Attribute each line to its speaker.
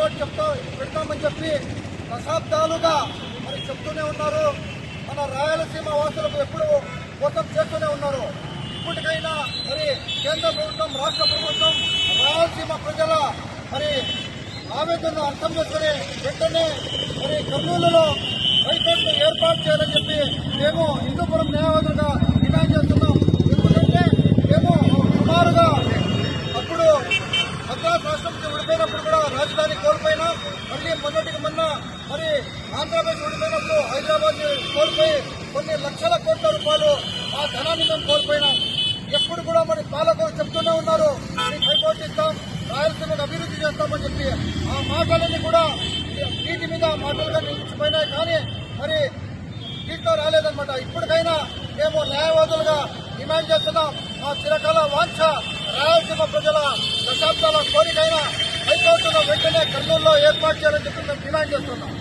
Speaker 1: High court పెడతామని చెప్పి దశాబ్దాలుగా మరి చెప్తూనే ఉన్నారు. మన రాయలసీమ వాసులకు ఎప్పుడు మోసం చేస్తూనే ఉన్నారు. ఇప్పటికైనా మరి కేంద్ర ప్రభుత్వం, రాష్ట్ర ప్రభుత్వం రాయలసీమ ప్రజల మరి ఆవేదనను అర్థం చేసుకుని వెంటనే మరి కర్నూలులో హైకోర్టు ఏర్పాటు చేయాలని చెప్పి మేము హిందూపురం న్యాయవాదులుగా డిమాండ్ చేస్తున్నాం. ఎందుకంటే మేము సుమారుగా అప్పుడు మద్రాసు రాష్ట్రం విడిపోయినప్పుడు కూడా రాజధాని కోల్పోయినాం. మళ్ళీ మొన్నటికి మొన్న మరి ఆంధ్రప్రదేశ్ విడిపోయినప్పుడు హైదరాబాద్ కోల్పోయి కొన్ని లక్షల కోట్ల రూపాయలు ఆ ధనాన్ని మేము కోల్పోయినాం. ఎప్పుడు కూడా మరి పాలకులు చెప్తూనే ఉన్నారు, మీకు హైకోర్టు ఇస్తాం, రాయలసీమకు అభివృద్ధి చేస్తామని చెప్పి ఆ మాటలన్నీ కూడా నీటి మీద మాటలుగా నిలిచిపోయినాయి. కానీ మరి దీంట్లో రాలేదన్నమాట. ఇప్పటికైనా మేము న్యాయవాదులుగా డిమాండ్ చేస్తున్నాం. మా చిరకాల వాంఛ రాయలసీమ ప్రజల దశాబ్దాల కోరికైనా హైకోర్టులో వెంటనే కర్నూలులో ఏర్పాటు చేయాలని చెప్పి మేము డిమాండ్ చేస్తున్నాం.